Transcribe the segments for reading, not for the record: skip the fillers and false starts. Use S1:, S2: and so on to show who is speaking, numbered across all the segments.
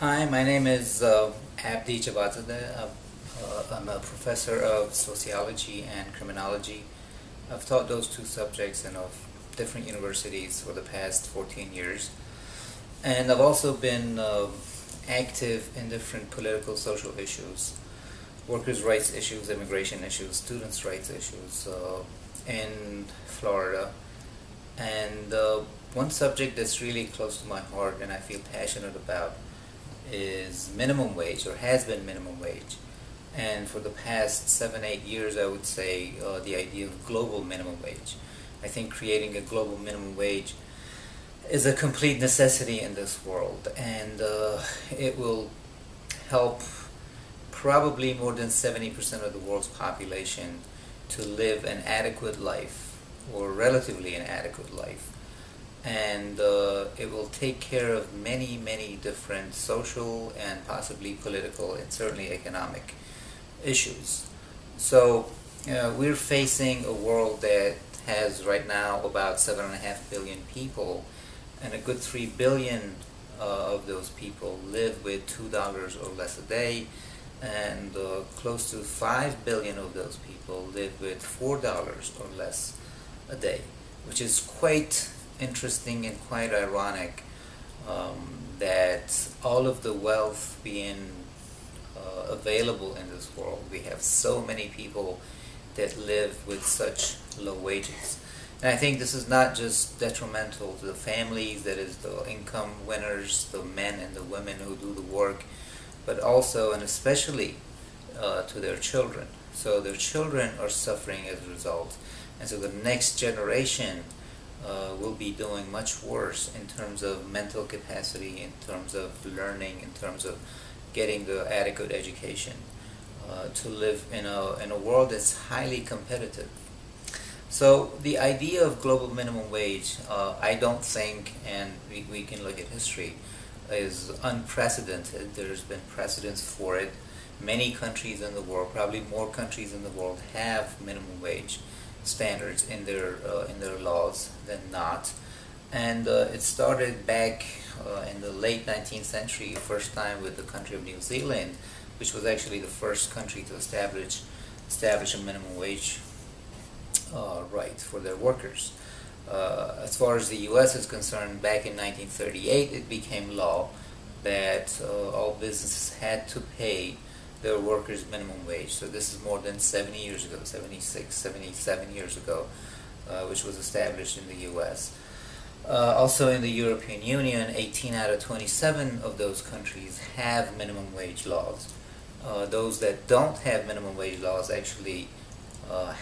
S1: Hi, my name is Abdi Jawadzadeh. I'm a professor of sociology and criminology. I've taught those two subjects in of different universities for the past 14 years. And I've also been active in different political social issues, workers' rights issues, immigration issues, students' rights issues in Florida. And one subject that's really close to my heart and I feel passionate about is minimum wage, or has been minimum wage. And for the past 7, 8 years, I would say the idea of global minimum wage. I think creating a global minimum wage is a complete necessity in this world, and it will help probably more than 70% of the world's population to live an adequate life, or relatively an adequate life. And it will take care of many, many different social and possibly political and certainly economic issues. So we're facing a world that has right now about 7.5 billion people, and a good 3 billion of those people live with $2 or less a day, and close to 5 billion of those people live with $4 or less a day, which is quite interesting and quite ironic, that all of the wealth being available in this world, we have so many people that live with such low wages. And I think this is not just detrimental to the families, that is the income winners, the men and the women who do the work, but also and especially to their children. So their children are suffering as a result. And so the next generation will be doing much worse in terms of mental capacity, in terms of learning, in terms of getting the adequate education to live in a world that's highly competitive. So the idea of global minimum wage, I don't think, and we can look at history, is unprecedented. There's been precedents for it. Many countries in the world, probably more countries in the world, have minimum wage standards in their laws than not. And it started back in the late 19th century, first time with the country of New Zealand, which was actually the first country to establish a minimum wage right for their workers. As far as the U.S. is concerned, back in 1938, it became law that all businesses had to pay their workers minimum wage. So this is more than 70 years ago, 76, 77 years ago, which was established in the U.S. Also in the European Union, 18 out of 27 of those countries have minimum wage laws. Those that don't have minimum wage laws actually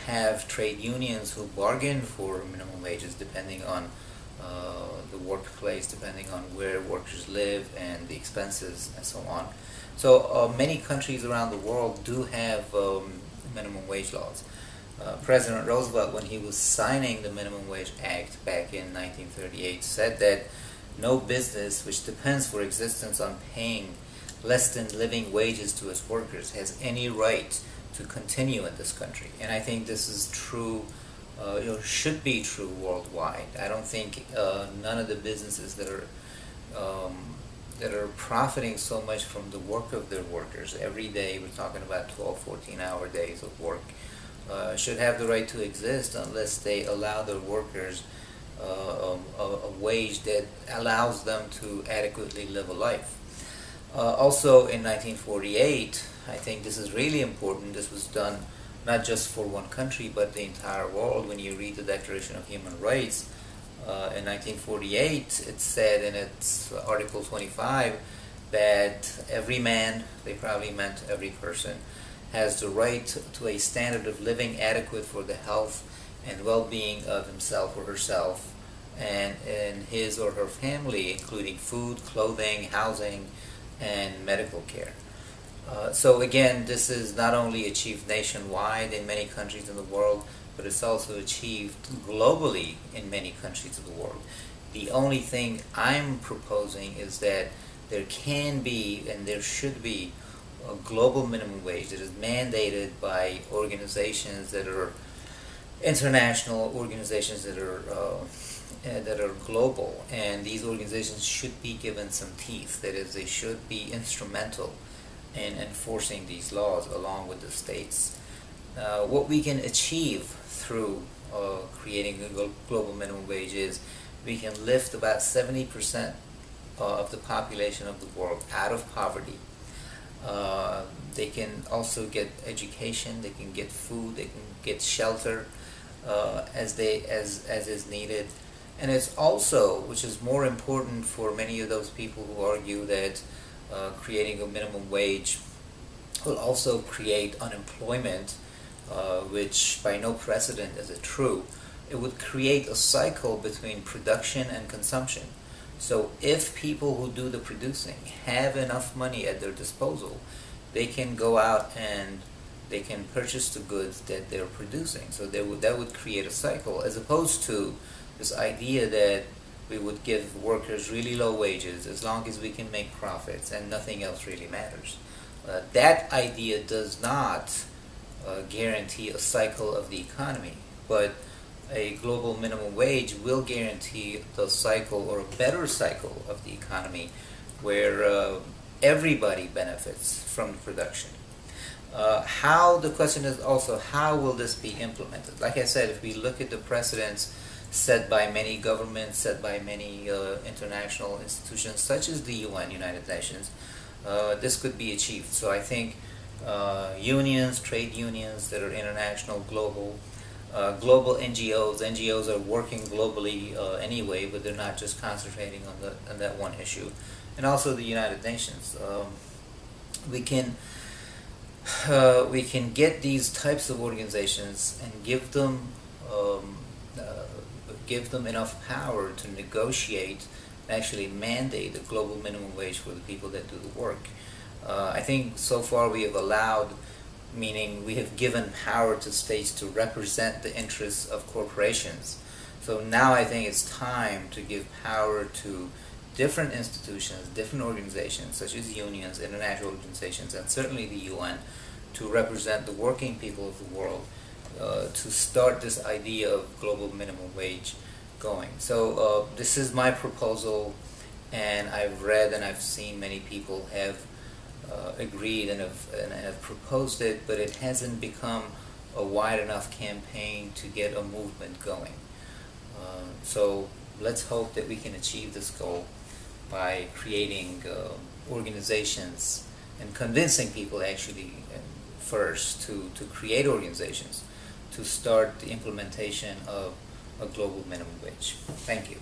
S1: have trade unions who bargain for minimum wages depending on the workplace, depending on where workers live and the expenses and so on. So many countries around the world do have minimum wage laws. President Roosevelt, when he was signing the Minimum Wage Act back in 1938, said that no business which depends for existence on paying less than living wages to its workers has any right to continue in this country. And I think this is true, should be true worldwide. I don't think none of the businesses that are profiting so much from the work of their workers every day, we're talking about 12, 14-hour days of work, should have the right to exist unless they allow their workers a wage that allows them to adequately live a life. Also in 1948, I think this is really important, this was done not just for one country but the entire world. When you read the Declaration of Human Rights, in 1948, it said in its Article 25 that every man, they probably meant every person, has the right to a standard of living adequate for the health and well-being of himself or herself and his or her family, including food, clothing, housing, and medical care. So again, this is not only achieved nationwide in many countries in the world, but it's also achieved globally in many countries of the world. The only thing I'm proposing is that there can be and there should be a global minimum wage that is mandated by organizations that are international organizations that are that are global, and these organizations should be given some teeth. That is, they should be instrumental in enforcing these laws along with the states. What we can achieve through creating a global minimum wage is we can lift about 70% of the population of the world out of poverty. They can also get education, they can get food, they can get shelter as is needed. And it's also, which is more important for many of those people who argue that creating a minimum wage will also create unemployment, which by no precedent is it true. It would create a cycle between production and consumption. So if people who do the producing have enough money at their disposal, they can go out and they can purchase the goods that they're producing. So that would create a cycle, as opposed to this idea that we would give workers really low wages as long as we can make profits and nothing else really matters. That idea does not guarantee a cycle of the economy, but a global minimum wage will guarantee the cycle, or a better cycle of the economy, where everybody benefits from the production. The question is also, how will this be implemented? Like I said, if we look at the precedents set by many governments, set by many international institutions, such as the UN, United Nations, this could be achieved. So I think unions, trade unions that are international, global NGOs are working globally anyway, but they're not just concentrating on that one issue. And also the United Nations. We can get these types of organizations and give them enough power to negotiate and actually mandate a global minimum wage for the people that do the work. I think so far we have allowed, meaning we have given power to states to represent the interests of corporations. So now I think it's time to give power to different institutions, different organizations, such as unions, international organizations, and certainly the UN, to represent the working people of the world, to start this idea of global minimum wage going. So this is my proposal, and I've read and I've seen many people have agreed and have proposed it, but it hasn't become a wide enough campaign to get a movement going. So let's hope that we can achieve this goal by creating organizations and convincing people actually first to create organizations to start the implementation of a global minimum wage. Thank you.